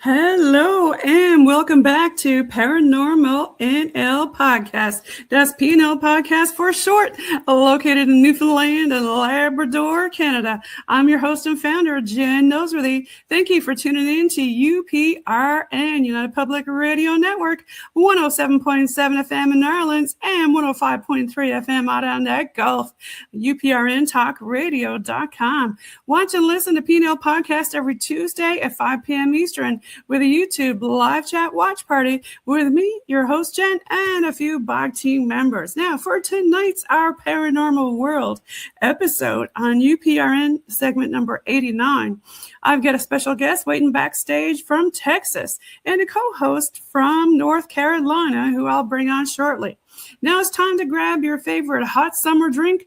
Hello and welcome back to Paranormal NL Podcast. That's PNL Podcast for short, located in Newfoundland and Labrador, Canada. I'm your host and founder, Jen Noseworthy. Thank you for tuning in to UPRN, United Public Radio Network, 107.7 FM in Rawlins and 105.3 FM out on that Gulf, UPRNTalkRadio.com. Watch and listen to PNL Podcast every Tuesday at 5 p.m. Eastern with a YouTube live chat watch party with me, your host Jen, and a few BOG team members. Now, for tonight's Our Paranormal World episode on UPRN segment number 89, I've got a special guest waiting backstage from Texas and a co-host from North Carolina who I'll bring on shortly. Now it's time to grab your favorite hot summer drink,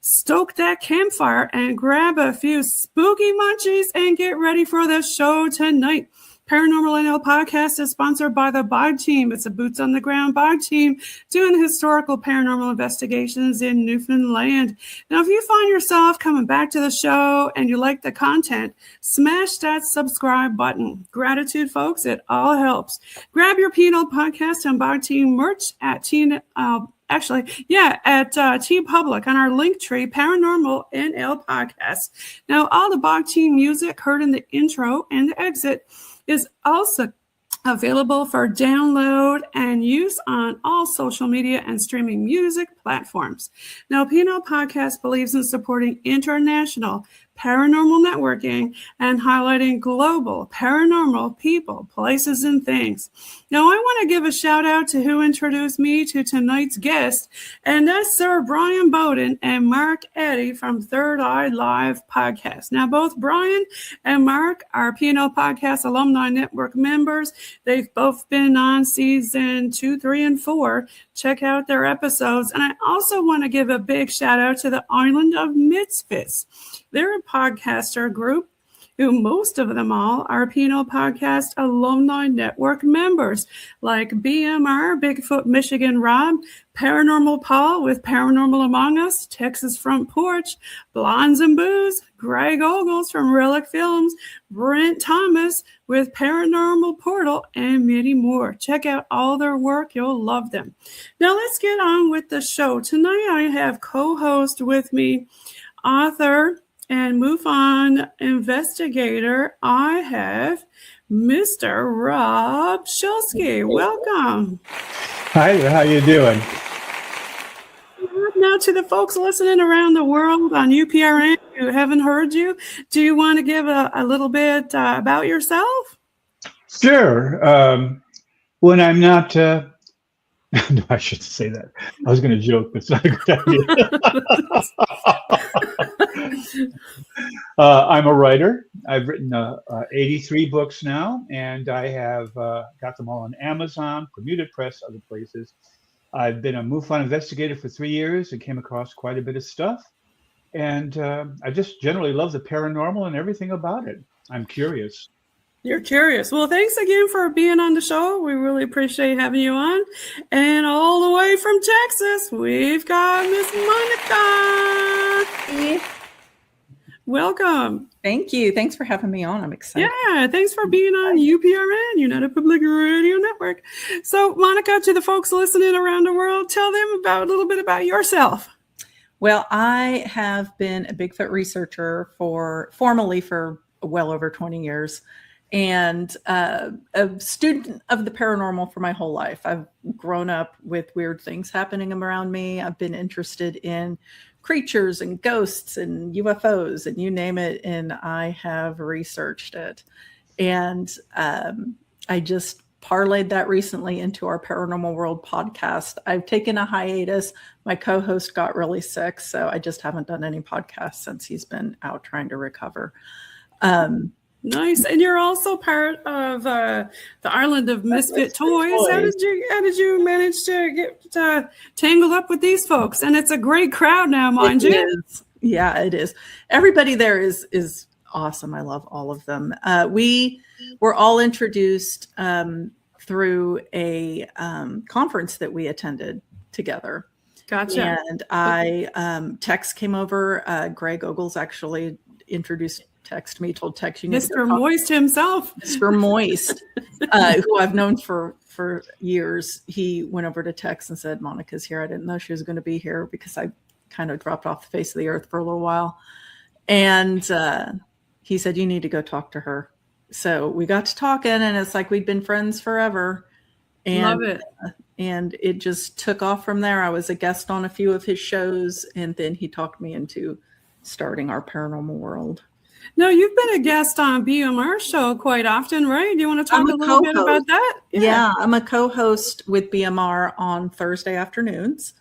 stoke that campfire, and grab a few spooky munchies and get ready for the show tonight. Paranormal NL Podcast is sponsored by the BOG team. It's a boots-on-the-ground BOG team doing historical paranormal investigations in Newfoundland. Now, if you find yourself coming back to the show and you like the content, smash that subscribe button. Gratitude, folks. It all helps. Grab your PNL Podcast and BOG team merch at TeePublic on our link tree, Paranormal NL Podcast. Now, all the BOG team music heard in the intro and the exit is also available for download and use on all social media and streaming music platforms. Now, PNL Podcast believes in supporting international paranormal networking and highlighting global paranormal people, places, and things. Now, I want to give a shout out to who introduced me to tonight's guest, and that's Sir Bryan Bowden and Mark Eddy from Third Eye Live Podcast. Now, both Bryan and Mark are PNL Podcast Alumni-Network members. They've both been on season 2, 3, and 4. Check out their episodes. And I also want to give a big shout out to the Island of Misfits. They're a podcaster group who most of them all are PNL Podcast Alumni-Network members, like BMR, BigFoot Michigan Rob, Paranormal Paul with Paranormal Among Us, Texas Front Porch, Blondes and Booze, Greg Ogles from Relic Films, Brent Thomas with Paranormal Portal, and many more. Check out all their work. You'll love them. Now let's get on with the show. Tonight I have co-host with me, author and MUFON investigator. I have Mr. Rob Shelsky. Welcome. Hi there, how you doing? Now to the folks listening around the world on UPRN who haven't heard you, do you want to give a little bit about yourself? Sure. When I'm not, no, I shouldn't say that. I was going to joke, but it's not a good idea. I'm a writer. I've written 83 books now, and I have got them all on Amazon, Bermuda Press, other places. I've been a MUFON investigator for 3 years and came across quite a bit of stuff. And I just generally love the paranormal and everything about it. I'm curious. You're curious. Well, thanks again for being on the show. We really appreciate having you on. And all the way from Texas, we've got Miss Monica. Hey. Welcome. Thank you. Thanks for having me on. I'm excited. Yeah, thanks for being on UPRN, United Public Radio Network. So, Monica, to the folks listening around the world, tell them a little bit about yourself. Well, I have been a Bigfoot researcher formally for well over 20 years and a student of the paranormal for my whole life. I've grown up with weird things happening around me. I've been interested in creatures and ghosts and UFOs and you name it, and I have researched it. And I just parlayed that recently into our Paranormal World podcast. I've taken a hiatus. My co-host got really sick, so I just haven't done any podcasts since he's been out trying to recover. Nice. And you're also part of the Island of Misfit Toys. How did you manage to get tangled up with these folks? And it's a great crowd now, mind you. Yeah, it is. Everybody there is awesome. I love all of them. We were all introduced through a conference that we attended together. Gotcha. And Tex came over. Greg Ogles actually introduced Tex to me, told Tex, you need Mr. Moist himself. Mr. Moist, who I've known for years. He went over to Tex and said, Monica's here. I didn't know she was going to be here because I kind of dropped off the face of the earth for a little while. And he said, you need to go talk to her. So we got to talking, and it's like we'd been friends forever. And, love it. And it just took off from there. I was a guest on a few of his shows, and then he talked me into starting our Paranormal World. No, you've been a guest on BMR show quite often, right? Do you want to talk a little bit about that? Yeah, I'm a co-host with BMR on Thursday afternoons,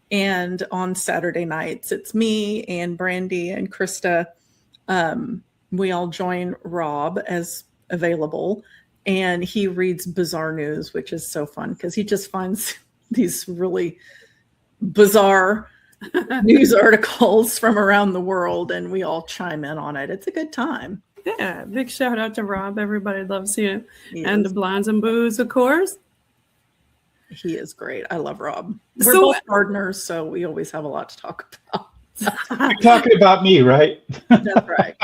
and on Saturday nights, it's me and Brandy and Krista. We all join Rob as available, and he reads bizarre news, which is so fun because he just finds these really bizarre news articles from around the world, and we all chime in on it. It's a good time. Yeah, big shout out to Rob. Everybody loves you. And the Blondes and Booze, of course. He is great. I love Rob. We're both partners, so we always have a lot to talk about. You're talking about me, right? That's right.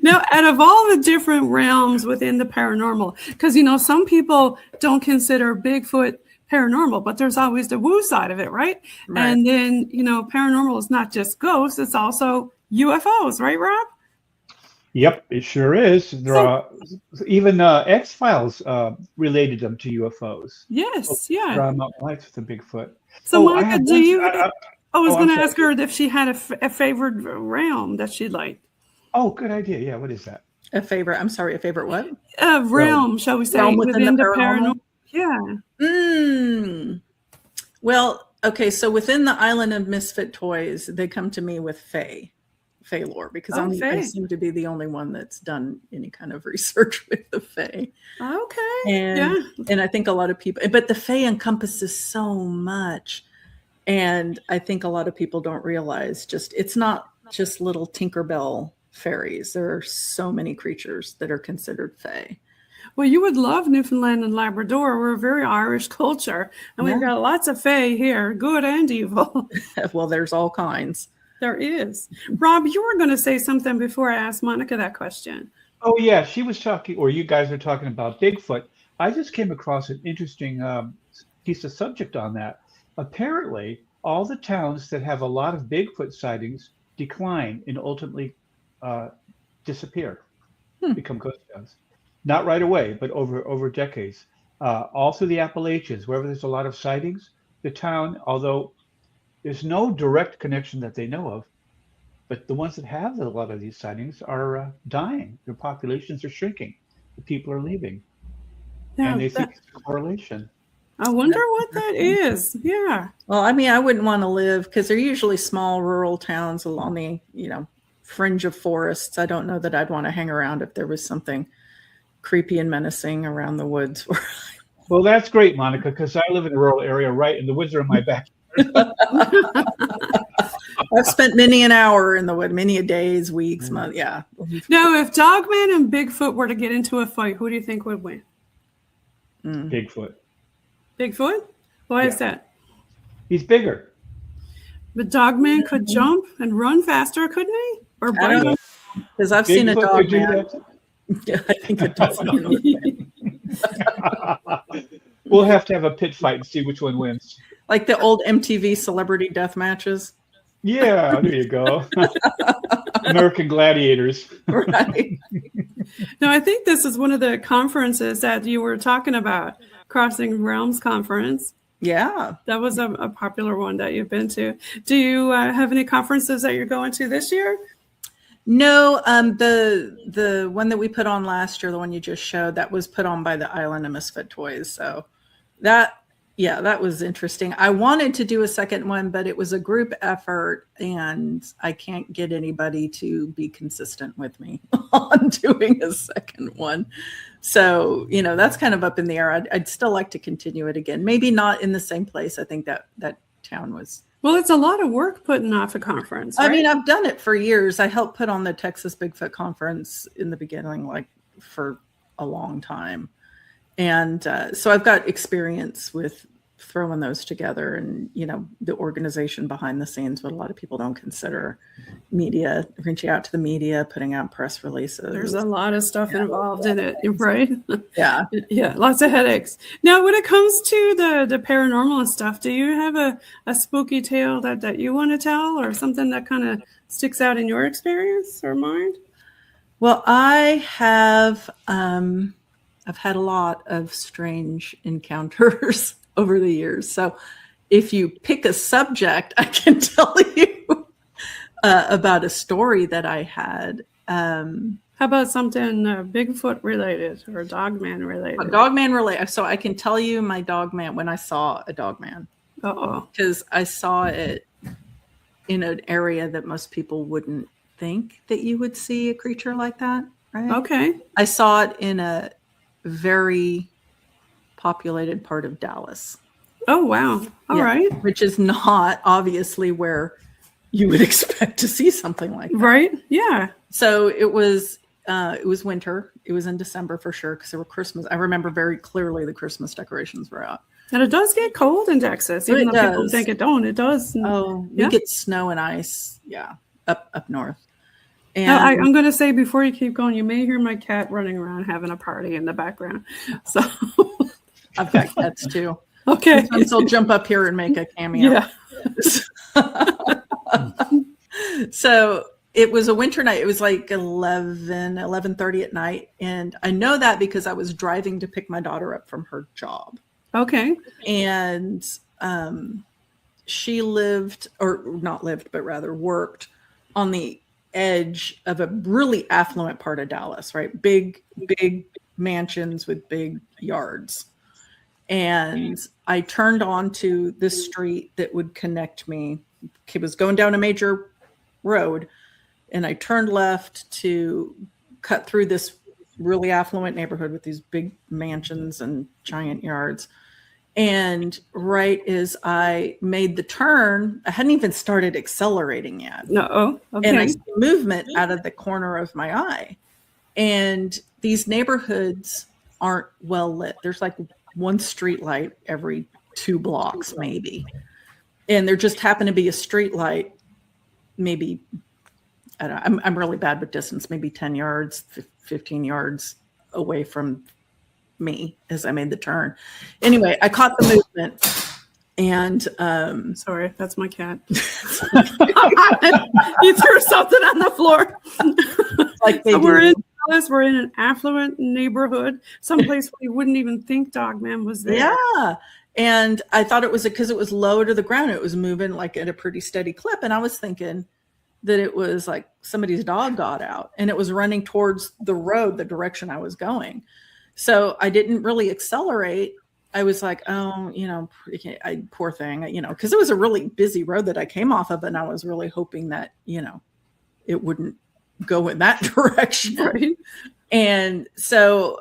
Now, out of all the different realms within the paranormal, because, some people don't consider Bigfoot paranormal, but there's always the woo side of it, right? And then, paranormal is not just ghosts, it's also UFOs, right, Rob? Yep, it sure is. There are even X-Files related them to UFOs. Yes, yeah. Drama lights with the Bigfoot. So, Monica, do you? I was going to ask her if she had a favorite realm that she liked. Oh, good idea. Yeah, what is that? A favorite what? A realm, shall we say, realm within the paranormal? Yeah. Well, okay, so within the Island of Misfit Toys, they come to me with Fae lore, because I seem to be the only one that's done any kind of research with the Fae. Okay. And I think a lot of people, but the Fae encompasses so much. And I think a lot of people don't realize it's not just little Tinkerbell fairies. There are so many creatures that are considered Fae. Well, you would love Newfoundland and Labrador. We're a very Irish culture, and we've got lots of Fae here, good and evil. Well, there's all kinds. There is. Rob, you were going to say something before I asked Monica that question. Oh, yeah. She was talking, or you guys are talking about Bigfoot. I just came across an interesting piece of subject on that. Apparently, all the towns that have a lot of Bigfoot sightings decline and ultimately disappear, become ghost towns. not right away, but over decades. All through the Appalachians, wherever there's a lot of sightings, the town, although there's no direct connection that they know of, but the ones that have a lot of these sightings are dying. Their populations are shrinking. The people are leaving. Yeah, and they think it's a correlation. I wonder what that is. Yeah. Well, I mean, I wouldn't want to live because they're usually small rural towns along the, fringe of forests. I don't know that I'd want to hang around if there was something creepy and menacing around the woods. Well, that's great, Monica, because I live in a rural area, right? And the woods are in my backyard. I've spent many an hour in the wood, many a days, weeks, months. Yeah. Now, if Dogman and Bigfoot were to get into a fight, who do you think would win? Bigfoot. Bigfoot? Why is that? He's bigger. But Dogman could jump and run faster, couldn't he? Or bite? Because I've seen a Dogman. Yeah, I think it does. We'll have to have a pit fight and see which one wins. Like the old MTV celebrity death matches. Yeah, there you go. American Gladiators. Right. No, I think this is one of the conferences that you were talking about, Crossing Realms Conference. Yeah. That was a popular one that you've been to. Do you have any conferences that you're going to this year? No, the one that we put on last year, the one you just showed, that was put on by the Island of Misfit Toys. So that was interesting. I wanted to do a second one, but it was a group effort and I can't get anybody to be consistent with me on doing a second one. So, that's kind of up in the air. I'd still like to continue it again. Maybe not in the same place. I think that town was. Well, it's a lot of work putting off a conference. Right? I mean, I've done it for years. I helped put on the Texas Bigfoot Conference in the beginning, like for a long time. And so I've got experience with throwing those together and, the organization behind the scenes, what a lot of people don't consider media, reaching out to the media, putting out press releases. There's a lot of stuff involved in it, right? Yeah. Yeah, lots of headaches. Now, when it comes to the paranormal stuff, do you have a spooky tale that you want to tell or something that kind of sticks out in your experience or mind? Well, I have, I've had a lot of strange encounters over the years. So if you pick a subject, I can tell you about a story that I had. How about something Bigfoot related or Dogman related? Dogman related. So I can tell you my Dogman when I saw a Dogman. Uh-oh. Because I saw it in an area that most people wouldn't think that you would see a creature like that. Right? Okay. I saw it in a very populated part of Dallas. Oh, wow. All right. Which is not obviously where you would expect to see something like that. Right. Yeah. So it was winter. It was in December for sure because there were Christmas. I remember very clearly the Christmas decorations were out. And it does get cold in Texas. Even though people think it don't, it does. Oh, we get snow and ice. Yeah. Up north. And now, I'm going to say before you keep going, you may hear my cat running around having a party in the background. So I've got cats too. Okay. Sometimes they'll jump up here and make a cameo. Yeah. So it was a winter night. It was like 11:30 at night. And I know that because I was driving to pick my daughter up from her job. Okay. And she worked on the edge of a really affluent part of Dallas, right? Big mansions with big yards. And I turned onto this street that would connect me. It was going down a major road. And I turned left to cut through this really affluent neighborhood with these big mansions and giant yards. And right as I made the turn, I hadn't even started accelerating yet. No. Okay. And I saw movement out of the corner of my eye. And these neighborhoods aren't well lit. There's like one street light every 2 blocks, maybe. And there just happened to be a street light, maybe, I don't know, I'm really bad with distance, maybe 10 yards, 15 yards away from me as I made the turn. Anyway, I caught the movement and sorry, that's my cat. He threw something on the floor. Like they we're in us we're in an affluent neighborhood, someplace where you wouldn't even think Dogman was there. Yeah. And I thought it was because it was low to the ground. It was moving like at a pretty steady clip. And I was thinking that it was like somebody's dog got out and it was running towards the road, the direction I was going. So I didn't really accelerate. I was like, oh, poor thing, because it was a really busy road that I came off of. And I was really hoping that, it wouldn't go in that direction. Right. And so,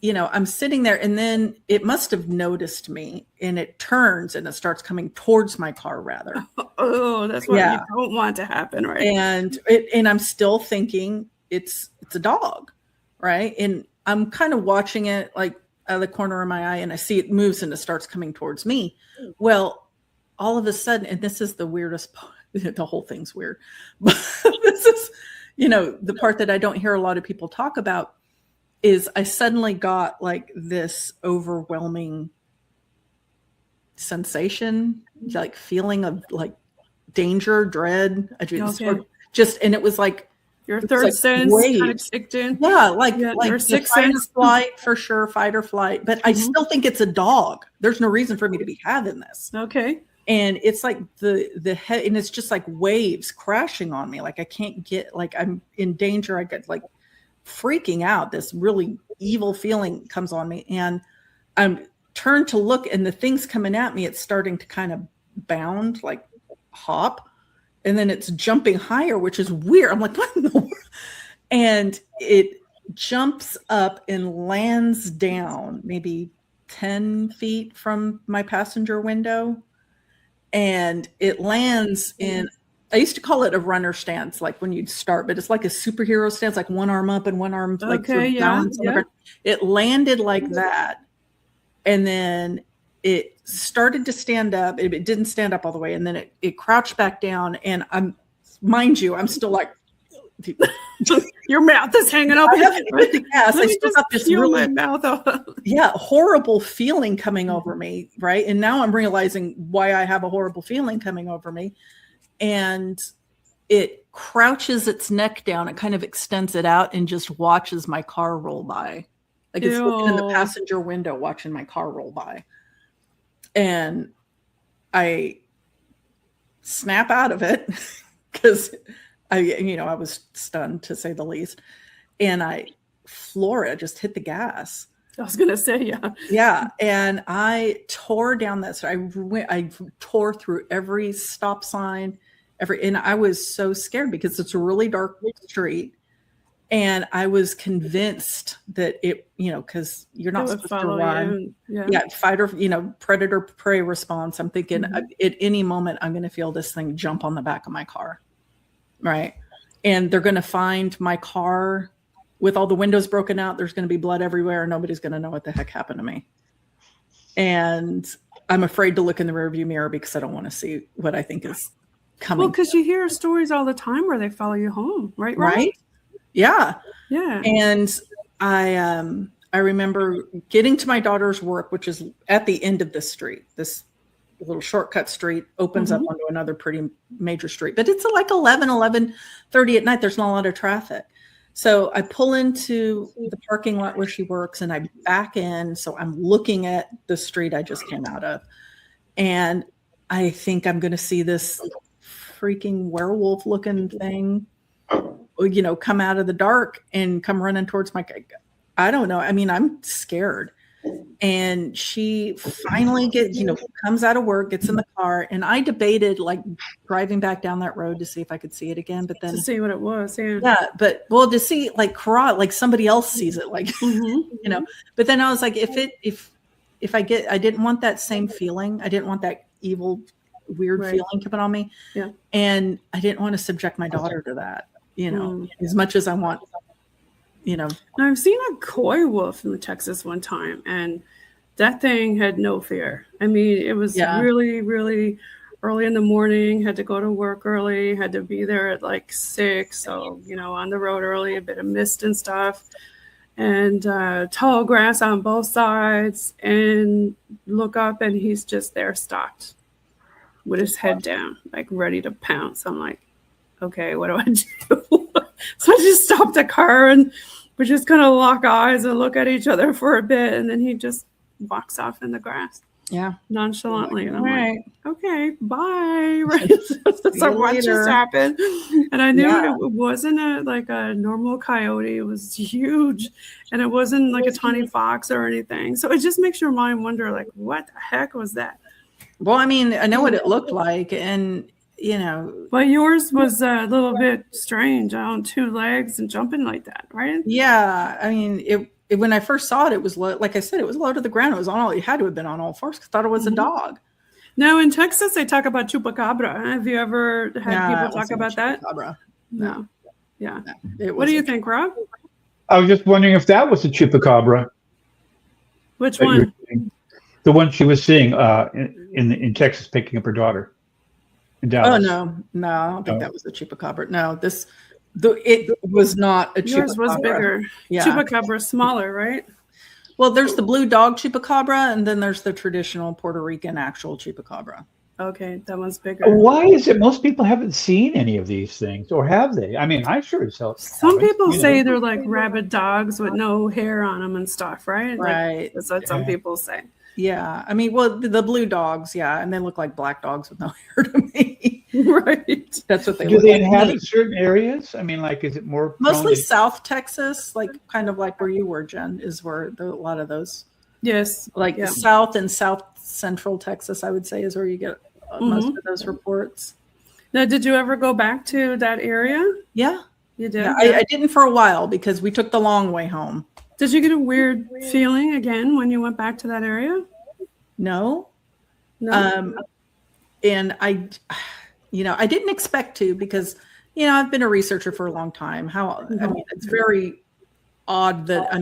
I'm sitting there and then it must have noticed me and it turns and it starts coming towards my car rather. Oh, that's what you don't want to happen. Right. And I'm still thinking it's a dog. Right. And I'm kind of watching it like out of the corner of my eye and I see it moves and it starts coming towards me. Well, all of a sudden, and this is the weirdest part, the whole thing's weird, but this is, the part that I don't hear a lot of people talk about is I suddenly got like this overwhelming sensation, like feeling of like danger, dread. I just, and it was like, your third sense kind of kicked in. Yeah, like sixth sense, flight for sure, fight or flight. But I still think it's a dog. There's no reason for me to be having this. Okay. And it's like the head, and it's just like waves crashing on me. Like I can't get, like I'm in danger. I get like freaking out. This really evil feeling comes on me, and I'm turned to look, and the thing's coming at me. It's starting to kind of bound, like hop. And then it's jumping higher, which is weird. I'm like, what in the world? And it jumps up and lands down maybe 10 feet from my passenger window. And it lands in, I used to call it a runner stance, like when you'd start, but it's like a superhero stance, like one arm up and one arm like down. It landed like that. And then it started to stand up. It didn't stand up all the way. And then it crouched back down. And I'm still like, your mouth is hanging open. I haven't hit the gas. I still got this really, my mouth horrible feeling coming over me. Right. And now I'm realizing why I have a horrible feeling coming over me. And it crouches its neck down. It kind of extends it out and just watches my car roll by. Like it's looking in the passenger window, watching my car roll by. And I snap out of it because I was stunned, to say the least. And I floor it, just hit the gas. I was going to say, Yeah. And I tore down that street. I tore through every stop sign, and I was so scared because it's a really dark street. And I was convinced that it, because you're not supposed to run. Fight or, predator prey response. I'm thinking at any moment, I'm going to feel this thing jump on the back of my car. Right. And they're going to find my car with all the windows broken out. There's going to be blood everywhere. Nobody's going to know what the heck happened to me. And I'm afraid to look in the rearview mirror because I don't want to see what I think is coming. Well, because you hear stories all the time where they follow you home. Right. Right. Yeah. Yeah. And I remember getting to my daughter's work, which is at the end of this street. This little shortcut street opens up onto another pretty major street, but it's like 11:30 at night. There's not a lot of traffic. So I pull into the parking lot where she works and I back in. So I'm looking at the street I just came out of. And I think I'm going to see this freaking werewolf looking thing, come out of the dark and come running towards my, I don't know. I mean, I'm scared. And she finally comes out of work, gets in the car, and I debated like driving back down that road to see if I could see it again. But then to see what it was, but to see like somebody else sees it, like But then I was like, if I didn't want that same feeling. I didn't want that evil, weird feeling coming on me. Yeah, and I didn't want to subject my daughter to that. As much as I want. Now, I've seen a coy wolf in Texas one time, and that thing had no fear. I mean, it was really, really early in the morning, had to go to work early, had to be there at like 6. So, on the road early, a bit of mist and stuff, and tall grass on both sides, and look up and he's just there stopped with his head down, like ready to pounce. I'm like, okay, what do I do? So I just stopped the car and We just kind of lock eyes and look at each other for a bit, and then he just walks off in the grass. Yeah. Nonchalantly. And I'm Right. like, okay, bye. Right. So what just happened? And I knew it wasn't a normal coyote. It was huge. And it wasn't like a tiny fox or anything. So it just makes your mind wonder, like, what the heck was that? Well, I mean, I know what it looked like, and But yours was a little bit strange on 2 legs and jumping like that, right? Yeah. I mean, when I first saw it, it was low, like I said, it was low to the ground. It was on all, it had to have been on all fours. I thought it was a dog. Now in Texas, they talk about chupacabra. Have you ever had people talk about that? No. Yeah. No, what do you think, Rob? I was just wondering if that was a chupacabra. Which one? The one she was seeing in Texas, picking up her daughter in Dallas. Oh no, I don't think that was a chupacabra. No, it was not a chupacabra. Yours was bigger. Yeah. Chupacabra is smaller, right? Well, there's the blue dog chupacabra, and then there's the traditional Puerto Rican actual chupacabra. Okay, that one's bigger. Why is it most people haven't seen any of these things, or have they? I mean, I sure as hell. Some people say they're like rabid dogs with no hair on them and stuff, right? Right. That's what some people say. Yeah, I mean, well, the blue dogs, yeah, and they look like black dogs with no hair to me. Right. That's what they do. Look they like. inhabit certain areas? I mean, like, is it more mostly South Texas, like kind of like where you were, Jen, is where a lot of those. Yes. Like South and South Central Texas, I would say, is where you get most of those reports. Now, did you ever go back to that area? Yeah, you did. Yeah, I didn't for a while because we took the long way home. Did you get a weird feeling again when you went back to that area? No. And I didn't expect to because, I've been a researcher for a long time. I mean, it's very odd that,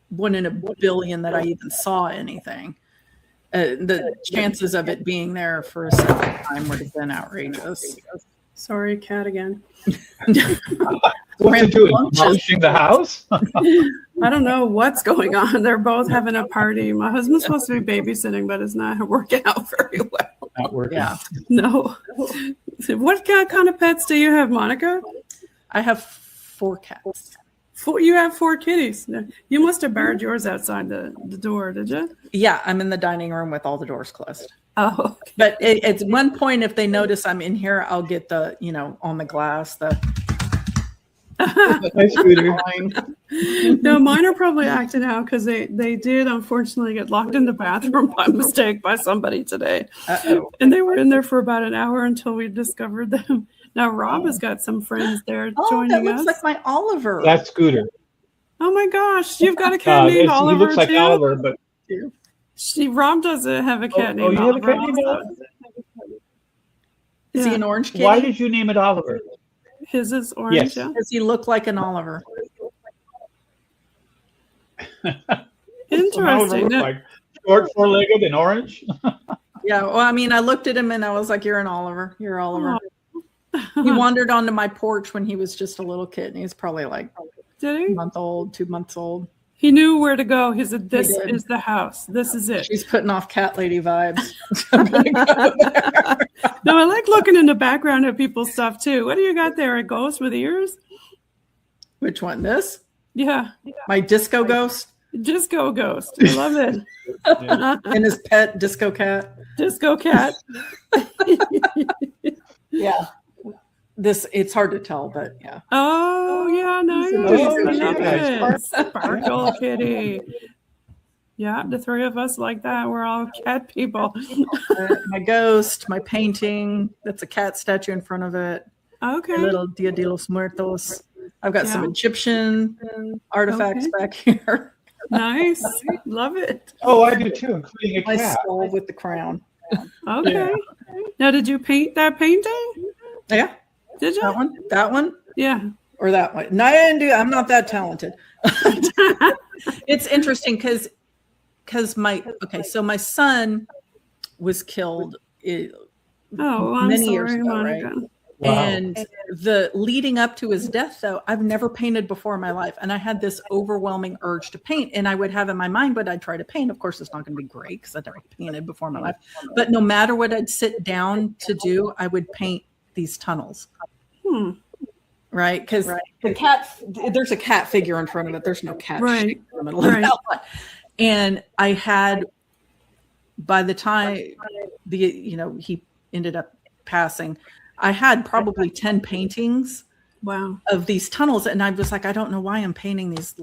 1 in a billion that I even saw anything. The chances of it being there for a second time would have been outrageous. Sorry, cat again. What's it doing? Demolishing the house? I don't know what's going on. They're both having a party. My husband's supposed to be babysitting, but it's not working out very well. Not working. Yeah. No. What kind of pets do you have, Monica? I have 4 cats. You have 4 kitties. You must have barred yours outside the door, did you? Yeah, I'm in the dining room with all the doors closed. Oh, okay. But at one point, if they notice I'm in here, I'll get the, on the glass, No, mine are probably acting out because they did unfortunately get locked in the bathroom by mistake by somebody today. Uh-oh. And they were in there for about an hour until we discovered them. Now Rob has got some friends there joining us. That looks like my Oliver. That's Scooter. Oh my gosh, you've got a cat named Oliver. He looks like too? Oliver, but Rob doesn't have a cat named you Oliver. Have a cat named Oliver? Is he an orange kitty? Why did you name it Oliver? His is orange. Yes. Yeah. Does he look like an Oliver? Interesting. Like short, 4-legged, and orange. Yeah. Well, I looked at him and I was like, "You're an Oliver. You're Oliver." He wandered onto my porch when he was just a little kid, and he was probably like 2 months old. He knew where to go. He said, "This is the house. This is it." She's putting off cat lady vibes. I'm gonna go there. No, I like looking in the background at people's stuff too. What do you got there? A ghost with ears? Which one? This? Yeah. My disco ghost? Disco ghost. I love it. And his pet disco cat. Disco cat. Yeah. It's hard to tell, but yeah. Oh, yeah, nice. I love it. Sparkle kitty. Yeah, the 3 of us like that. We're all cat people. My ghost, my painting. That's a cat statue in front of it. Okay. A little Dia de los Muertos. I've got some Egyptian artifacts back here. Nice. Love it. Oh, I do too, including a cat. My skull with the crown. Okay. Yeah. Now, did you paint that painting? Yeah. Did you? That one? Yeah. Or that one? No, I didn't do. I'm not that talented. It's interesting because my son was killed many years ago, Monica. right? Wow. And the leading up to his death, though, I've never painted before in my life, and I had this overwhelming urge to paint, and I would have in my mind what I'd try to paint. Of course, it's not going to be great because I'd never painted before in my life, but no matter what I'd sit down to do, I would paint these tunnels. right? Because the cat, there's a cat figure in front of it. There's no cat Right. in the middle of that one. And I had, by the time he ended up passing, I had probably 10 paintings of these tunnels. And I was like, I don't know why I'm painting these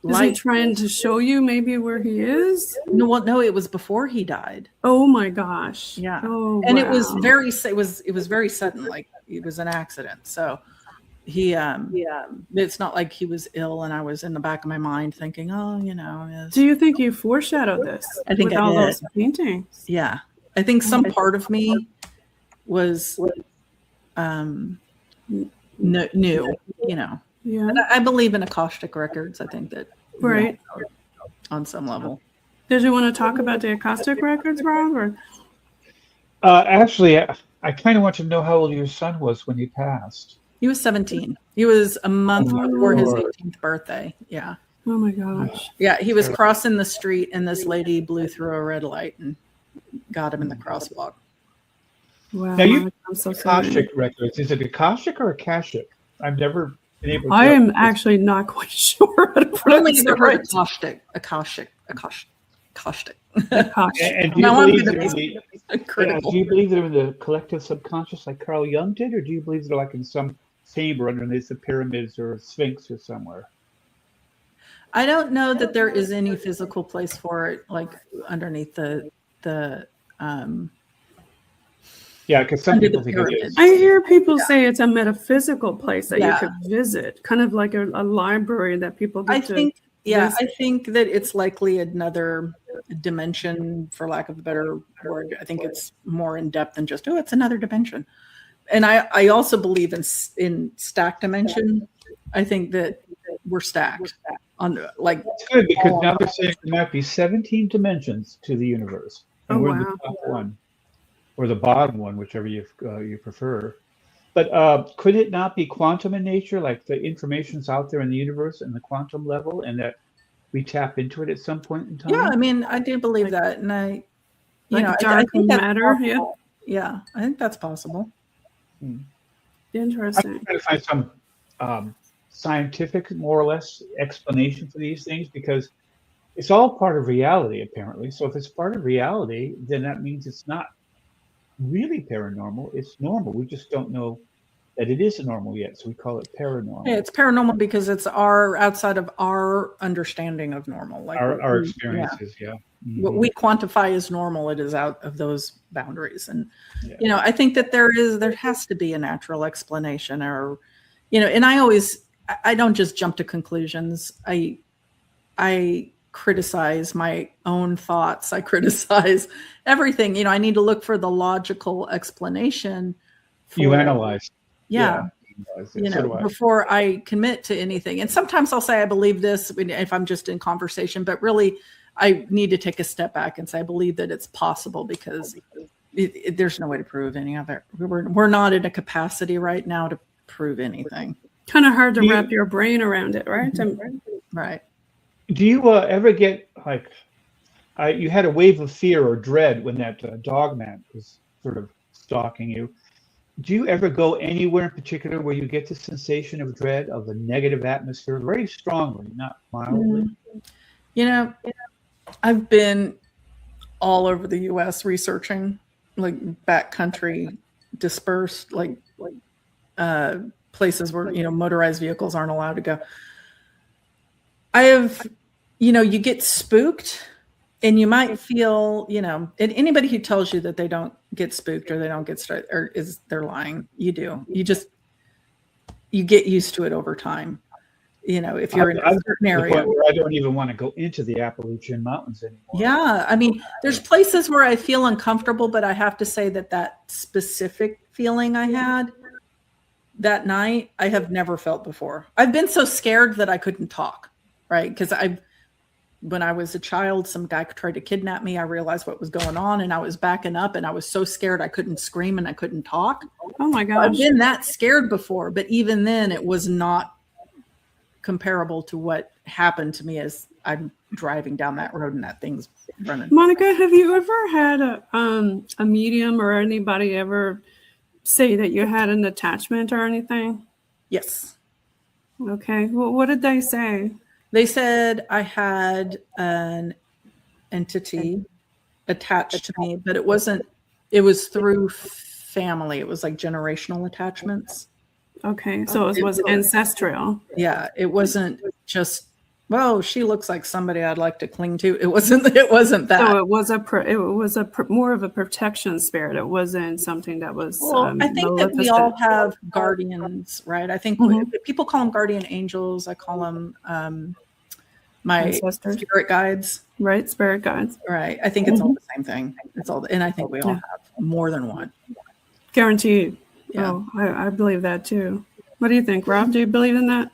Is he trying to show you maybe where he is? No, it was before he died. Oh my gosh. Yeah. Oh, and it was very sudden, like it was an accident. So he, it's not like he was ill and I was in the back of my mind thinking, Do you think you foreshadowed this? I think with all those paintings? Yeah. I think some part of me was, new, Yeah. And I believe in Akashic records. I think that on some level. Did you want to talk about the Akashic records, Rob? Or? Actually, I kind of want to know how old your son was when he passed. He was 17. He was a month before his 18th birthday. Yeah. Oh my gosh. Yeah, he was crossing the street and this lady blew through a red light and got him in the crosswalk. Wow. Now I'm so sorry. Akashic records. Is it Akashic or Akashic? I've never been able to. I am actually not quite sure how to pronounce it right. Akashic. And do you believe they're in the collective subconscious like Carl Jung did, or do you believe they're like in some chamber underneath the pyramids or Sphinx or somewhere? I don't know that there is any physical place for it, like underneath the yeah, because some people think it is. I hear people say it's a metaphysical place that you could visit, kind of like a library that people get to visit. I think that it's likely another dimension, for lack of a better word. I think it's more in depth than just, it's another dimension. And I also believe in stacked dimension. I think that we're stacked on like. It's good because now they're saying there might be 17 dimensions to the universe, and we're in the top one or the bottom one, whichever you prefer. But could it not be quantum in nature, like the information's out there in the universe and the quantum level, and that we tap into it at some point in time? Yeah, I mean, I do believe that, and I dark think matter. Yeah, I think that's possible. Interesting. I'm trying to find some scientific, more or less, explanation for these things because it's all part of reality, apparently. So if it's part of reality, then that means it's not really paranormal. It's normal. We just don't know that it is normal yet, so we call it paranormal. Yeah, it's paranormal because it's outside of our understanding of normal, like our experiences. Mm-hmm. What we quantify as normal, it is out of those boundaries. And I think that there has to be a natural explanation, or and I don't just jump to conclusions. I criticize my own thoughts. I criticize everything. I need to look for the logical explanation. You analyze. Yeah. Before I commit to anything. And sometimes I'll say I believe this if I'm just in conversation, but really I need to take a step back and say I believe that it's possible because there's no way to prove any of it. We're not in a capacity right now to prove anything. Kind of hard to wrap your brain around it, right? Right. Do you ever get you had a wave of fear or dread when that dog man was sort of stalking you? Do you ever go anywhere in particular where you get the sensation of dread, of a negative atmosphere, very strongly, not mildly? I've been all over the U.S. researching, like backcountry, dispersed, like places where motorized vehicles aren't allowed to go. I have, you get spooked. And you might feel, and anybody who tells you that they don't get spooked or they don't get stressed they're lying. You do. You get used to it over time. If you're in a certain area. Where I don't even want to go into the Appalachian Mountains anymore. Yeah. I mean, there's places where I feel uncomfortable, but I have to say that specific feeling I had that night, I have never felt before. I've been so scared that I couldn't talk, right? Because when I was a child, some guy tried to kidnap me. I realized what was going on and I was backing up and I was so scared I couldn't scream and I couldn't talk. Oh my gosh. I've been that scared before, but even then it was not comparable to what happened to me as I'm driving down that road and that thing's running. Monica, have you ever had a medium or anybody ever say that you had an attachment or anything? Yes. Okay. Well, what did they say? They said I had an entity attached to me, but it wasn't, it was through family. It was like generational attachments. Okay. So it was ancestral. Yeah. It wasn't just, well, she looks like somebody I'd like to cling to. It wasn't that. So it was more of a protection spirit. It wasn't something that was. Well, I think that we all have guardians, right? I think people call them guardian angels. I call them my ancestors. Spirit guides. Right, spirit guides. Right. I think it's all the same thing. It's all, and I think we all have more than one. Guaranteed. Yeah. Oh, I believe that too. What do you think, Rob? Do you believe in that?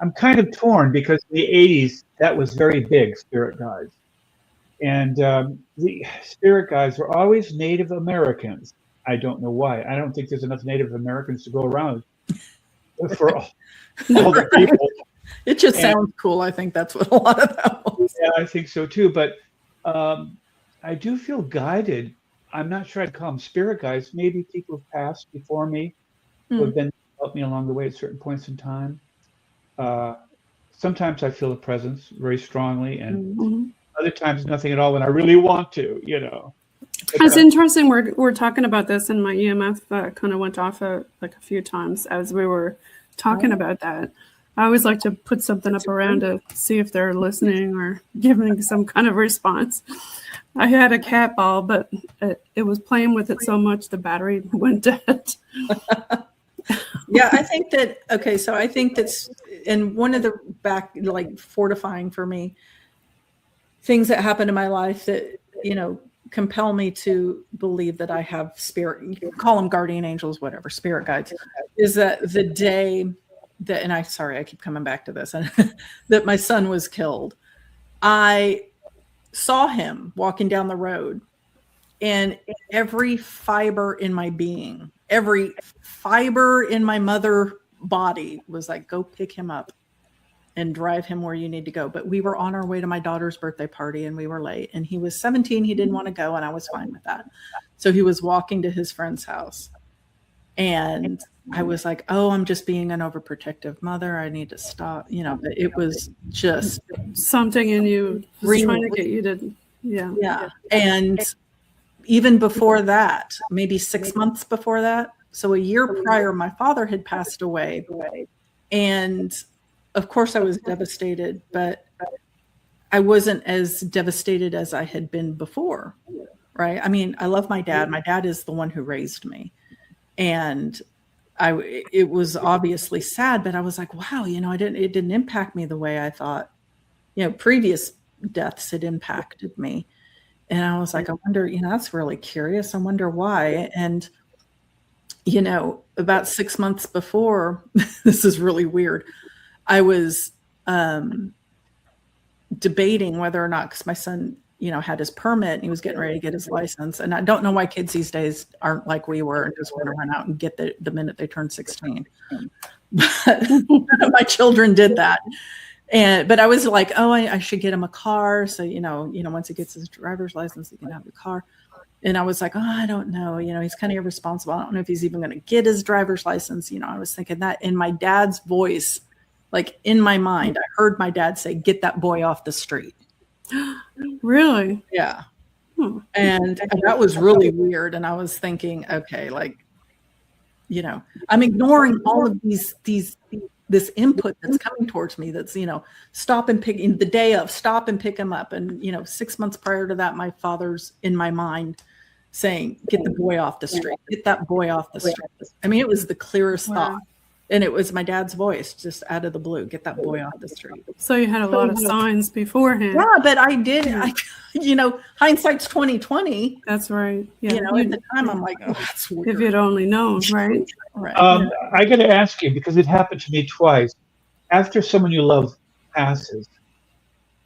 I'm kind of torn because in the 80s, that was very big, spirit guides. And the spirit guides were always Native Americans. I don't know why. I don't think there's enough Native Americans to go around for all the people. It just sounds cool. I think that's what a lot of that was. Yeah, I think so too. But I do feel guided. I'm not sure I'd call them spirit guides. Maybe people who've passed before me who have been helped me along the way at certain points in time. Sometimes I feel a presence very strongly, and other times nothing at all when I really want to, you know. It's interesting. We're talking about this, and my EMF kind of went off like a few times as we were talking about that. I always like to put something up around to see if they're listening or giving some kind of response. I had a cat ball, but it was playing with it so much the battery went dead. Yeah, I think that, okay, so I think that's, and one of the fortifying for me, things that happen in my life that, you know, compel me to believe that I have spirit, you can call them guardian angels, whatever, spirit guides, is that the day that, and I keep coming back to this, that my son was killed, I saw him walking down the road, and every fiber in my being, every fiber in my mother body was like, go pick him up and drive him where you need to go. But we were on our way to my daughter's birthday party and we were late, and he was 17. He didn't want to go, and I was fine with that. So he was walking to his friend's house, and I was like, oh, I'm just being an overprotective mother. I need to stop, you know, but it was just something in you was trying to get you to, yeah. And even before that, maybe 6 months before that, so a year prior, my father had passed away. And of course I was devastated, but I wasn't as devastated as I had been before, right? I mean, I love my dad. My dad is the one who raised me. And it was obviously sad, but I was like, wow, you know, it didn't impact me the way I thought, you know, previous deaths had impacted me. And I was like, I wonder, you know, that's really curious. I wonder why. And, you know, about 6 months before, this is really weird, I was debating whether or not, because my son, you know, had his permit and he was getting ready to get his license. And I don't know why kids these days aren't like we were and just want to run out and get the minute they turn 16. But none of my children did that. But I was like, oh, I should get him a car. So, you know, once he gets his driver's license, he can have the car. And I was like, oh, I don't know. You know, he's kind of irresponsible. I don't know if he's even going to get his driver's license. You know, I was thinking that in my dad's voice, like in my mind, I heard my dad say, get that boy off the street. Really? Yeah. And that was really weird. And I was thinking, okay, like, you know, I'm ignoring all of this input that's coming towards me. That's, you know, stop and pick him up. And, you know, 6 months prior to that, my father's in my mind saying, get the boy off the street, get that boy off the street. I mean, it was the clearest thought. And it was my dad's voice just out of the blue, get that boy off the street. So you had a lot of signs beforehand. Yeah, but I did. You know, hindsight's 20/20. That's right. Yeah. You know, at the time I'm like, oh, that's weird. If you'd only known, right? Right. I got to ask you, because it happened to me twice. After someone you love passes,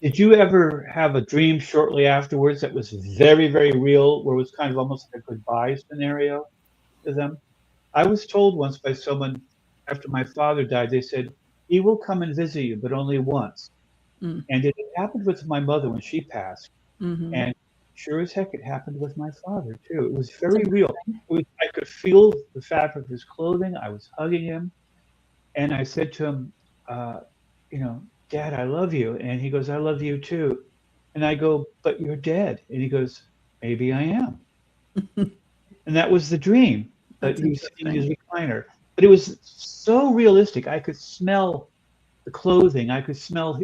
did you ever have a dream shortly afterwards that was very, very real, where it was kind of almost like a goodbye scenario to them? I was told once by someone, after my father died, they said, he will come and visit you, but only once. And it happened with my mother when she passed. And sure as heck, it happened with my father too. It was very real. I could feel the fabric of his clothing. I was hugging him, and I said to him, Dad, I love you. And he goes, I love you too. And I go, but you're dead. And he goes, maybe I am. And that was the dream. But he was in his recliner. But it was so realistic. I could smell the clothing. I could smell,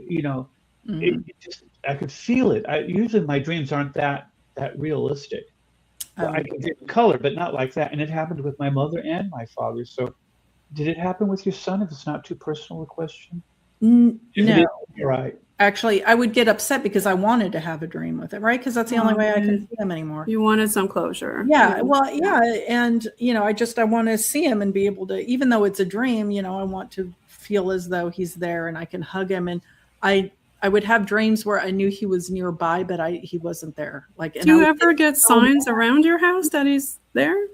I could feel it. Usually my dreams aren't that realistic. I can get color, but not like that. And it happened with my mother and my father. So did it happen with your son, if it's not too personal a question? No. Right. Actually, I would get upset because I wanted to have a dream with it, right? Because that's the only way I can see him anymore. You wanted some closure. Yeah. Well, yeah. And, I want to see him and be able to, even though it's a dream, I want to feel as though he's there and I can hug him. And I would have dreams where I knew he was nearby, but he wasn't there. Do you ever get signs around your house that he's there?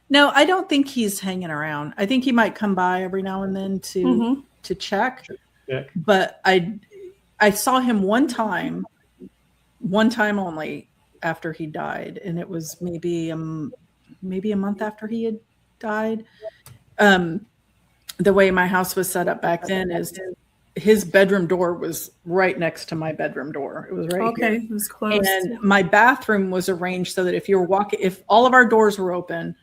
No, I don't think he's hanging around. I think he might come by every now and then to check. Yeah. But I saw him one time only after he died, and it was maybe a month after he had died. The way my house was set up back then is his bedroom door was right next to my bedroom door. It was right here. It was close. And my bathroom was arranged so that if all of our doors were open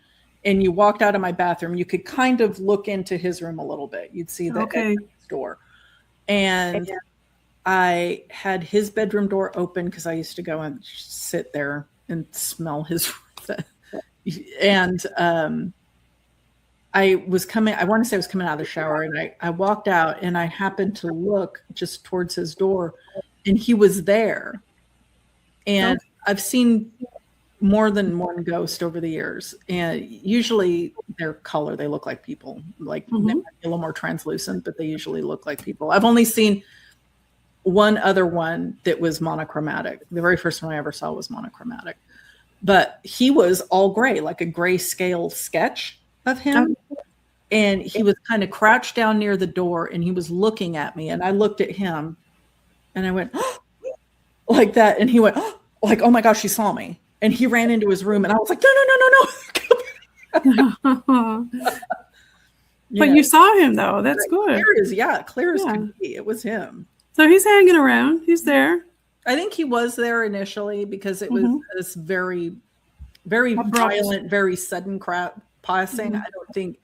and you walked out of my bathroom, you could kind of look into his room a little bit. You'd see the door. And I had his bedroom door open because I used to go and sit there and smell his. And I want to say I was coming out of the shower, and I walked out and I happened to look just towards his door, and he was there. And I've seen more than one ghost over the years, and usually their color, they look like people, they might be a little more translucent, but they usually look like people. I've only seen one other one that was monochromatic. The very first one I ever saw was monochromatic, but he was all gray, like a grayscale sketch of him. And he was kind of crouched down near the door, and he was looking at me, and I looked at him and I went like that. And he went like, oh my gosh, he saw me. And he ran into his room, and I was like, no. But you saw him though. That's good. Clear as could be. It was him. So he's hanging around. He's there. I think he was there initially because it was this very, very violent, very sudden passing. I don't think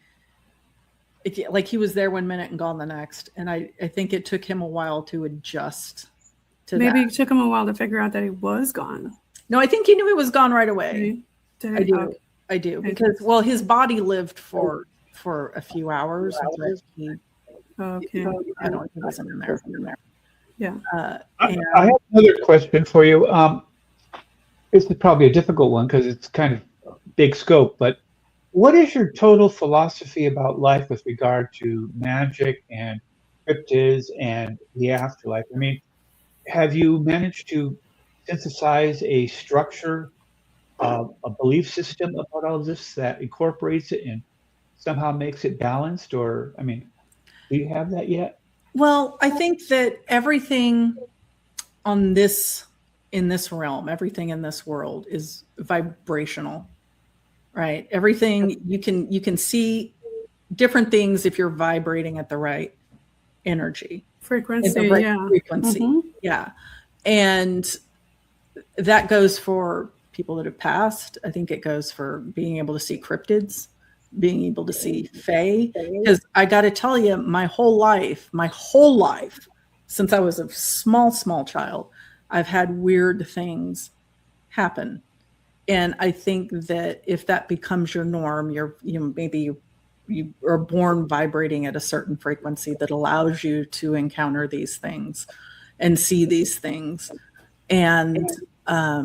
he was there 1 minute and gone the next. And I think it took him a while to adjust to that. Maybe it took him a while to figure out that he was gone. No, I think he knew he was gone right away. I do. Because, his body lived for a few hours. He wasn't in there. Yeah. I have another question for you. This is probably a difficult one because it's kind of big scope, but what is your total philosophy about life with regard to magic and cryptids and the afterlife? I mean, have you managed to synthesize a structure, a belief system about all of this that incorporates it and somehow makes it balanced? Or, I mean, do you have that yet? Well, I think that everything in this realm, everything in this world is vibrational, right? Everything you can see different things if you're vibrating at the right energy. Frequency, frequency. Yeah. And that goes for people that have passed. I think it goes for being able to see cryptids, being able to see fae. Because I got to tell you, my whole life, since I was a small child, I've had weird things happen. And I think that if that becomes your norm, maybe you are born vibrating at a certain frequency that allows you to encounter these things and see these things. And, I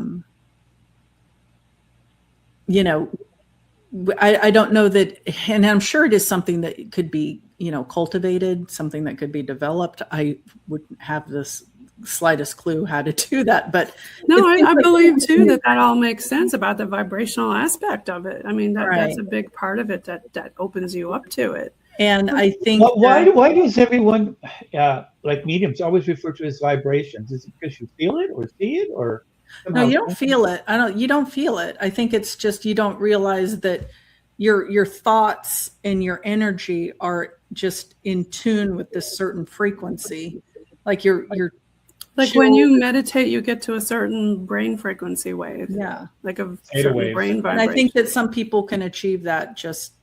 don't know that, and I'm sure it is something that could be, cultivated, something that could be developed. I wouldn't have this slightest clue how to do that, but no, I believe too that all makes sense about the vibrational aspect of it. I mean, that's a big part of it that opens you up to it. And I think why does everyone like mediums always refer to as vibrations? Is it because you feel it or see it or? No, you don't feel it. You don't feel it. I think it's just, you don't realize that your thoughts and your energy are just in tune with this certain frequency. Like you're like when you meditate, you get to a certain brain frequency wave. Yeah. Like a certain brain vibration. And I think that some people can achieve that just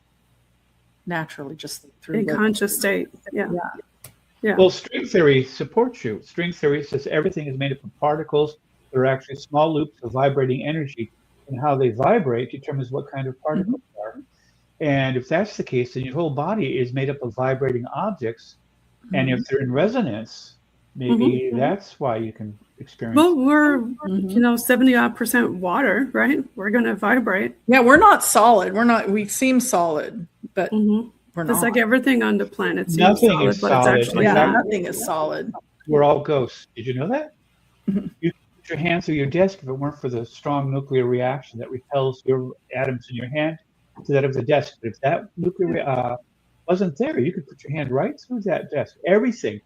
naturally, just through in conscious state. Yeah. Well, string theory supports you. String theory says everything is made up of particles. They're actually small loops of vibrating energy, and how they vibrate determines what kind of particles they are. And if that's the case, then your whole body is made up of vibrating objects. And if they're in resonance, maybe that's why you can experience. Well, we're 70% water, right? We're going to vibrate. Yeah, we're not solid. We seem solid, but we're not. It's like everything on the planet seems nothing solid, is but solid. it's actually nothing is solid. We're all ghosts. Did you know that? You could put your hand through your desk if it weren't for the strong nuclear reaction that repels your atoms in your hand to that of the desk. But if that nuclear wasn't there, you could put your hand right through that desk. Everything.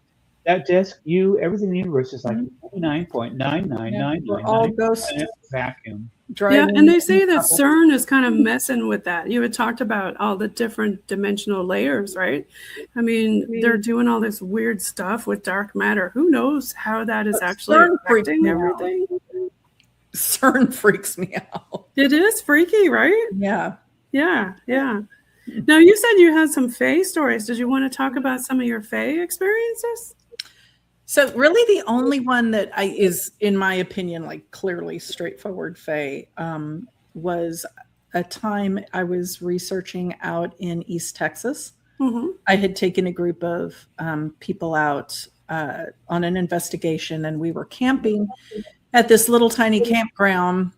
That desk, everything in the universe is like 99.9999% vacuum. Yeah, and they say that CERN is kind of messing with that. You had talked about all the different dimensional layers, right? I mean, they're doing all this weird stuff with dark matter. Who knows how that is actually affecting everything? CERN freaks me out. It is freaky, right? Yeah. Yeah. Now, you said you had some Fae stories. Did you want to talk about some of your Fae experiences? So really the only one that is, in my opinion, like clearly straightforward Fae, was a time I was researching out in East Texas. I had taken a group of people out on an investigation, and we were camping at this little tiny campground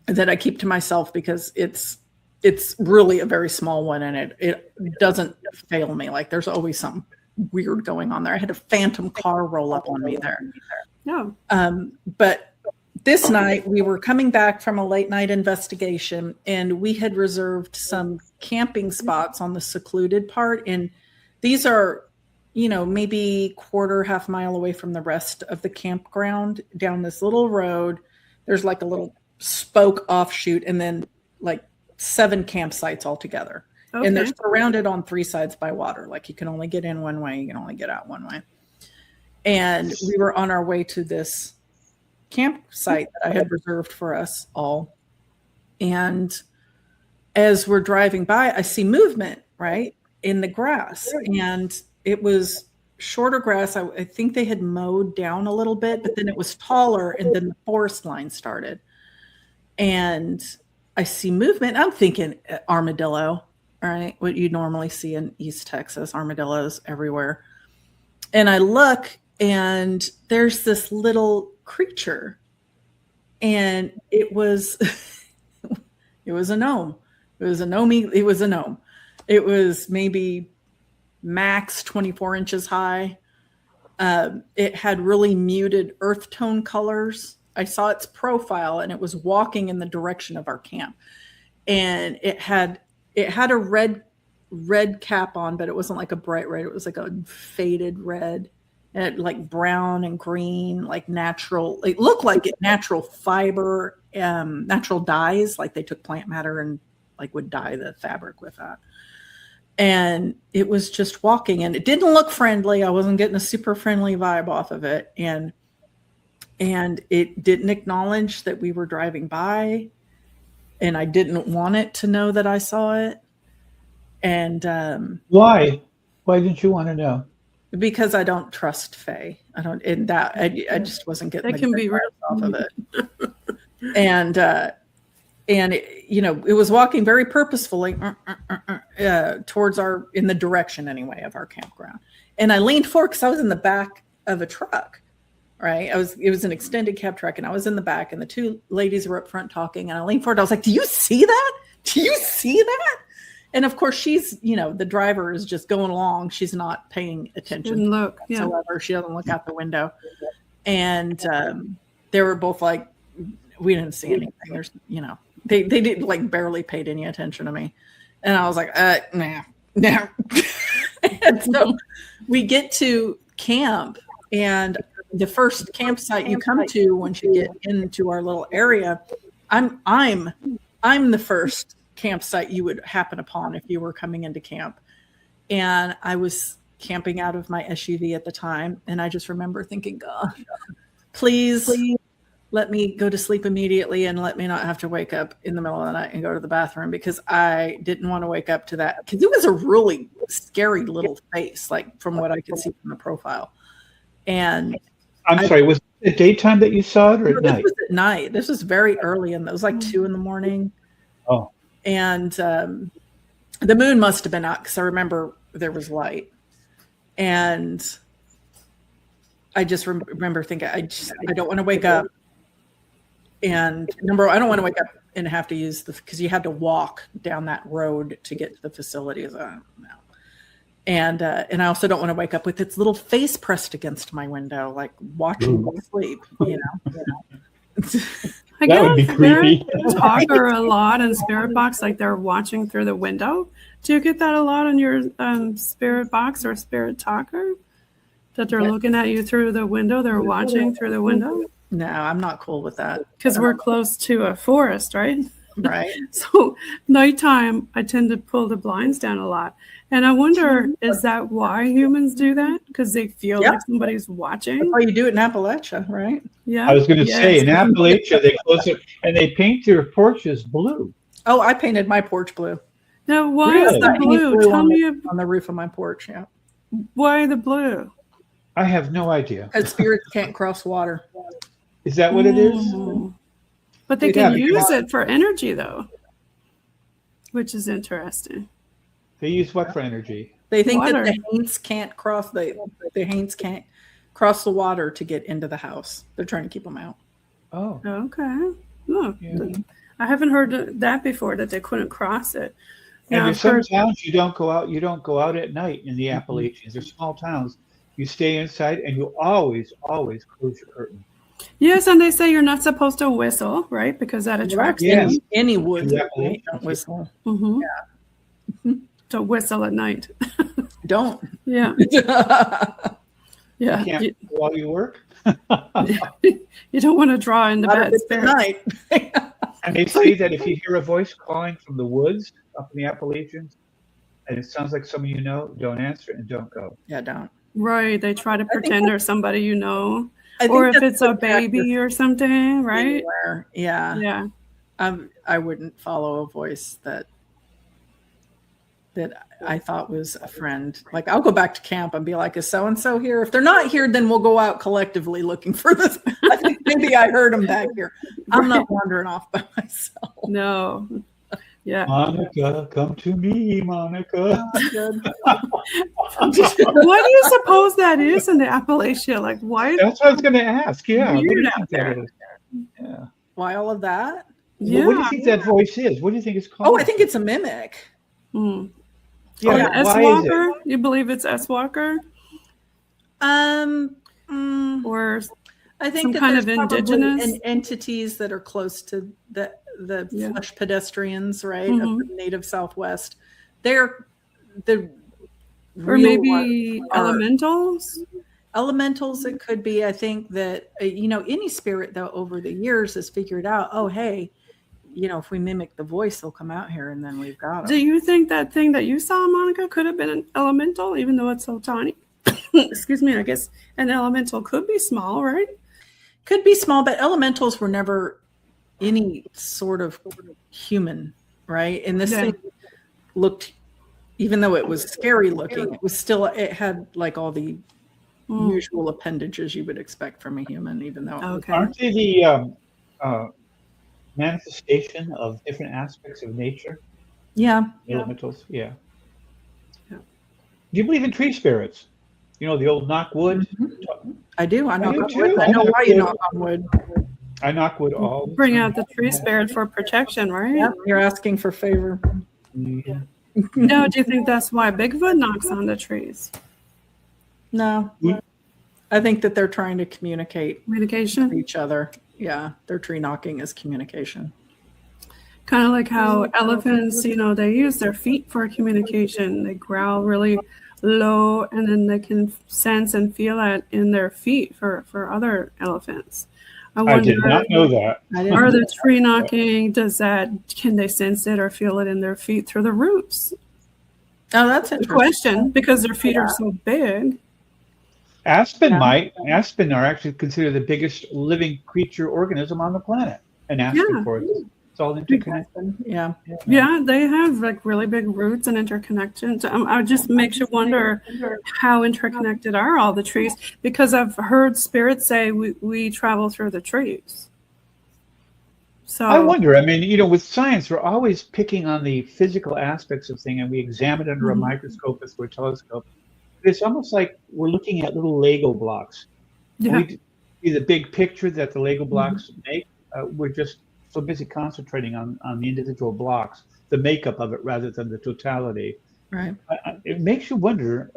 that I keep to myself because it's really a very small one, and it doesn't fail me. Like there's always something weird going on there. I had a phantom car roll up on me there. No. But this night we were coming back from a late night investigation, and we had reserved some camping spots on the secluded part. And these are, maybe half mile away from the rest of the campground down this little road. There's like a little spoke offshoot, and then like 7 campsites altogether. Okay. And they're surrounded on 3 sides by water. Like you can only get in one way, you can only get out one way. And we were on our way to this campsite that I had reserved for us all. And as we're driving by, I see movement, right, in the grass. And it was shorter grass. I think they had mowed down a little bit, but then it was taller, and then the forest line started. And I see movement. I'm thinking armadillo. Right, what you normally see in East Texas, armadillos everywhere. And I look, and there's this little creature, and it was a gnome. It was a gnome. It was maybe max 24 inches high. It had really muted earth tone colors. I saw its profile, and it was walking in the direction of our camp, and it had a red cap on, but it wasn't like a bright red. It was like a faded red, and like brown and green, like natural. It looked like natural fiber, natural dyes. Like they took plant matter and like would dye the fabric with that. And it was just walking, and it didn't look friendly. I wasn't getting a super friendly vibe off of it, and it didn't acknowledge that we were driving by. And I didn't want it to know that I saw it. And why didn't you want to know? Because I don't trust Faye. I just wasn't getting that can be real off of it. And it was walking very purposefully towards in the direction anyway of our campground. And I leaned forward because I was in the back of a truck. Right. It was an extended cab truck, and I was in the back, and the 2 ladies were up front talking, and I leaned forward. I was like, do you see that? Do you see that? And of course she's, the driver is just going along. She's not paying attention whatsoever. She doesn't look out the window. And they were both like, we didn't see anything. There's, they did like barely paid any attention to me. And I was like, nah. And so we get to camp, and the first campsite you come to once you get into our little area, I'm the first campsite you would happen upon if you were coming into camp. And I was camping out of my SUV at the time, and I just remember thinking, God, please let me go to sleep immediately and let me not have to wake up in the middle of the night and go to the bathroom, because I didn't want to wake up to that, because it was a really scary little face, like from what I could see from the profile. And I'm sorry, was it at daytime that you saw it, or at night? This was at night. This was very early, and it was like 2 a.m. Oh. And the moon must have been out, because I remember there was light. And I just remember thinking, I don't want to wake up. And I don't want to wake up and have to use because you had to walk down that road to get to the facilities. I don't know. And I also don't want to wake up with its little face pressed against my window, like watching me sleep, you know. I That would be creepy. Talker a lot in spirit box, like they're watching through the window. Do you get that a lot on your spirit box or spirit talker? That they're looking at you through the window, they're watching through the window? No, I'm not cool with that. Because we're close to a forest, right? Right. So nighttime, I tend to pull the blinds down a lot. And I wonder, is that why humans do that? Because they feel like somebody's watching? That's why you do it in Appalachia, right? Yeah. I was going to say, in Appalachia, they close it and they paint their porches blue. Oh, I painted my porch blue. Now, why is the blue? Tell me on the roof of my porch. Yeah. Why the blue? I have no idea. Because spirits can't cross water. Is that what it is? But they can use it for energy, though, which is interesting. They use what for energy? They think that the Haints can't cross the Haints can't cross the water to get into the house. They're trying to keep them out. Oh, okay. Oh, yeah. I haven't heard that before, that they couldn't cross it. And in some towns, you don't go out. You don't go out at night in the Appalachians. They're small towns. You stay inside, and you always close your curtain. Yes, and they say you're not supposed to whistle, right? Because that attracts any wood. Don't whistle. Mm-hmm. Yeah. Don't whistle at night. Don't. Yeah. Yeah. You can't while you work. You don't want to draw in the bed at night. And they say that if you hear a voice calling from the woods up in the Appalachians, and it sounds like someone you know, don't answer it and don't go. Yeah, don't. Right. They try to pretend there's somebody you know. Or if it's a baby or something, right? Anywhere. Yeah. Yeah. I wouldn't follow a voice that I thought was a friend. Like, I'll go back to camp and be like, is so-and-so here? If they're not here, then we'll go out collectively looking for this. I think maybe I heard them back here. I'm not wandering off by myself. No. Yeah. Monica, come to me, Monica. What do you suppose that is in the Appalachia? Like, why? That's what I was going to ask. Yeah. Weird out there. Yeah. Why all of that? Yeah. What do you think that voice is? What do you think it's called? Oh, I think it's a mimic. Mm. Yeah. S Walker? You believe it's S Walker? Or I think some that kind there's of indigenous entities that are close to the flesh pedestrians, right? Of the native Southwest. They're the or maybe elementals. Elementals, it could be. I think that any spirit though over the years has figured out, oh hey, if we mimic the voice, they'll come out here, and then we've got them. Do you think that thing that you saw, Monica, could have been an elemental, even though it's so tiny? Excuse me. I guess an elemental could be small, right? Could be small, but elementals were never any sort of human, right? And this thing looked, even though it was scary looking, it had like all the usual appendages you would expect from a human, even though aren't they the manifestation of different aspects of nature? Yeah. Elementals, yeah. Do you believe in tree spirits? The old knock wood? Mm-hmm. I do. I knock on wood. I know why you knock on wood. I knock wood all. Bring out the tree spirit for protection, right? Yeah, you're asking for favor. Mm-hmm. No, do you think that's why Bigfoot knocks on the trees? No. I think that they're trying to communicate with each other. Yeah, their tree knocking is communication. Kind of like how elephants, they use their feet for communication. They growl really low, and then they can sense and feel it in their feet for other elephants. I did not know that. Are the tree knocking? Can they sense it or feel it in their feet through the roots? Oh, that's a question, because their feet are so big. Aspen are actually considered the biggest living creature organism on the planet. And aspen forest. It's all interconnected. Yeah, they have like really big roots and interconnections. I just makes you wonder how interconnected are all the trees, because I've heard spirits say we travel through the trees. So I wonder, I mean, with science, we're always picking on the physical aspects of things, and we examine it under a microscope or through a telescope. It's almost like we're looking at little Lego blocks. Yeah. We see the big picture that the Lego blocks make. We're just so busy concentrating on the individual blocks, the makeup of it, rather than the totality. Right. It makes you wonder.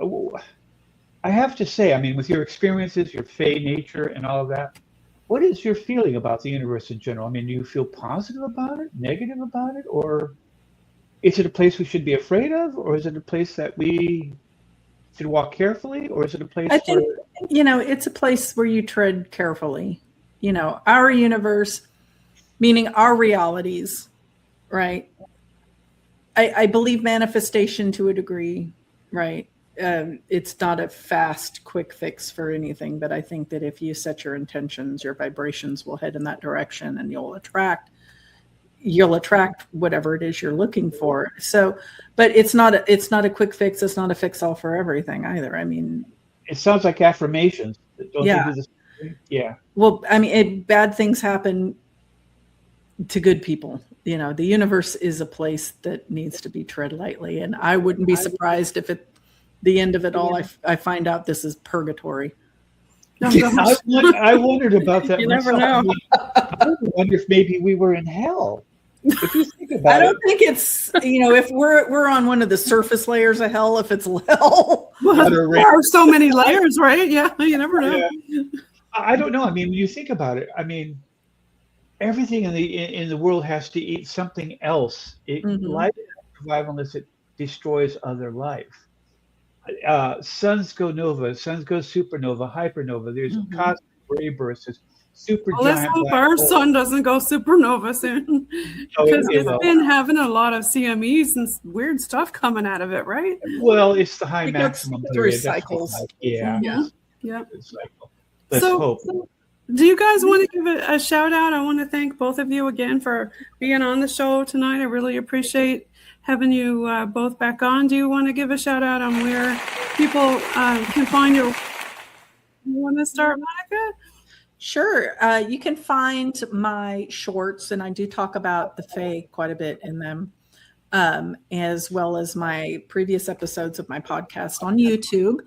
I have to say, I mean, with your experiences, your fey nature and all of that, what is your feeling about the universe in general? I mean, do you feel positive about it, negative about it, or is it a place we should be afraid of, or is it a place that we should walk carefully, or is it a place I think, it's a place where you tread carefully. Our universe, meaning our realities, right? I believe manifestation to a degree, right? It's not a fast, quick fix for anything, but I think that if you set your intentions, your vibrations will head in that direction, and you'll attract whatever it is you're looking for. So, but it's not a quick fix. It's not a fix all for everything either. I mean, it sounds like affirmations. Yeah. Well, I mean, bad things happen to good people. The universe is a place that needs to be tread lightly, and I wouldn't be surprised if at the end of it all, I find out this is purgatory. I wondered about that. You never know. I wonder if maybe we were in hell. If you think about I don't think it's, if we're on one of the surface layers of hell, if it's hell. Well, there are so many layers, right? Yeah, you never know. Yeah. I don't know. I mean, when you think about it, I mean, everything in the world has to eat something else. Life doesn't survive unless it destroys other life. Suns go nova, suns go supernova, hypernova. There's cosmic ray bursts, there's super giant. Let's hope our sun doesn't go supernova soon, because it's been having a lot of CMEs and weird stuff coming out of it, right? Well, it's the high maximum through period. cycles. Yeah. Cycle. Let's hope. Do you guys want to give a shout out? I want to thank both of you again for being on the show tonight. I really appreciate having you both back on. Do you want to give a shout out on where people can find you? You want to start, Monica? Sure. You can find my shorts, and I do talk about the Fae quite a bit in them, as well as my previous episodes of my podcast on YouTube.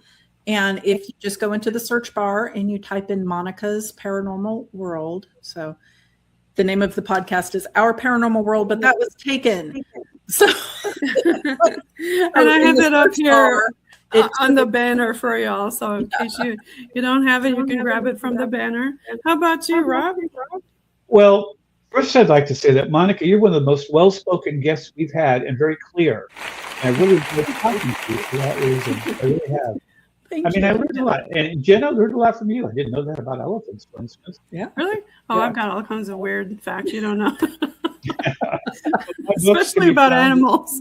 And if you just go into the search bar and you type in Monica's Paranormal World, so the name of the podcast is Our Paranormal World, but that was taken. So, and I have it up here on the banner for y'all. So in case you don't have it, you can grab it from the banner. How about you, Rob? Well, first I'd like to say that, Monica, you're one of the most well-spoken guests we've had, and very clear. And I really enjoyed talking to you for that reason. I really have. I learned a lot. And Jen, I learned a lot from you. I didn't know that about elephants, for instance. Yeah. Really? Oh, yeah. I've got all kinds of weird facts you don't know. Especially about animals.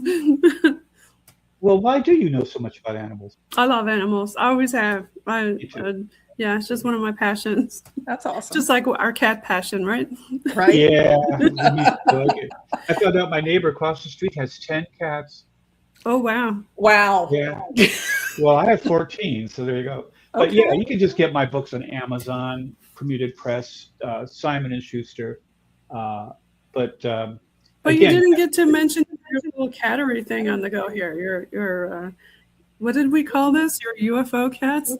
Well, why do you know so much about animals? I love animals. I always have. Yeah, it's just one of my passions. That's awesome. Just like our cat passion, right? Right. Yeah. I found out my neighbor across the street has 10 cats. Oh, wow. Wow. Yeah. Well, I have 14, so there you go. But okay. Yeah, you can just get my books on Amazon, Permuted Press, Simon & Schuster. But again, you didn't get to mention your little cattery thing on the go here. Your what did we call this? Your UFO cats?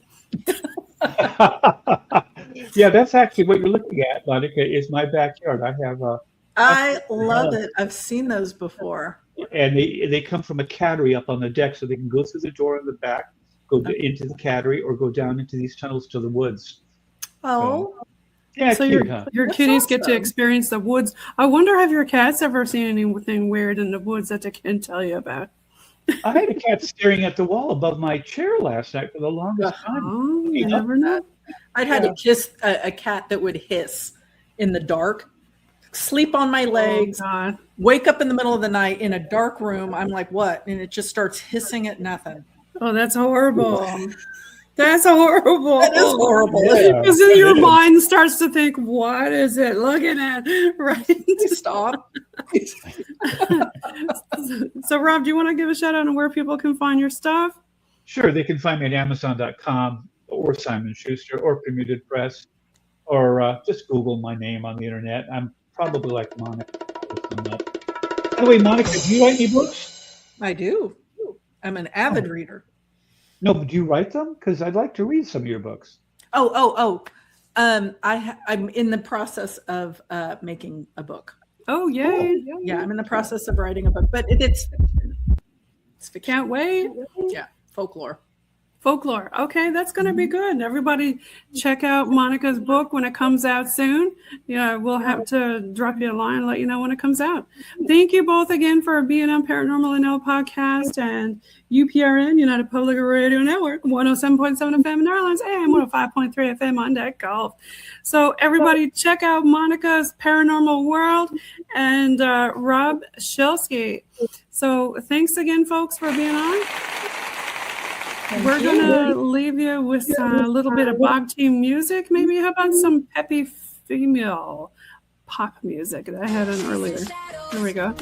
Yeah, that's actually what you're looking at, Monica, is my backyard. I have I love it. I've seen those before. And they come from a cattery up on the deck, so they can go through the door in the back, go into the cattery, or go down into these tunnels to the woods. Oh. Yeah, so cute, your kitties get to experience the woods. I wonder, have your cats ever seen anything weird in the woods that they can tell you about? I had a cat staring at the wall above my chair last night for the longest time. Oh, you never know. I'd had to kiss a cat that would hiss in the dark, sleep on my legs, wake up in the middle of the night in a dark room. I'm like, what? And it just starts hissing at nothing. Oh, that's horrible. That's horrible. That is horrible. Because then your mind starts to think, what is it looking at? Right? Stop. So, Rob, do you want to give a shout out on where people can find your stuff? Sure. They can find me at Amazon.com or Simon Schuster or Permuted Press, or just Google my name on the internet. I'm probably like Monica. By the way, Monica, do you write any books? I do. I'm an avid reader. No, but do you write them? Because I'd like to read some of your books. I'm in the process of making a book. Oh, yay. Yeah, I'm in the process of writing a book, but it's fiction. Can't wait. Yeah, folklore. Folklore. Okay, that's going to be good. Everybody check out Monica's book when it comes out soon. Yeah, we'll have to drop you a line and let you know when it comes out. Thank you both again for being on Paranormal NL Podcast and UPRN, United Public Radio Network, 107.7 FM in Rawlins and 105.3 FM on Deck Golf. So everybody check out Monica's Paranormal World and Rob Shelsky. So thanks again, folks, for being on. We're going to leave you with a little bit of Bog Team music. Maybe how about some peppy female pop music that I had in earlier. Here we go.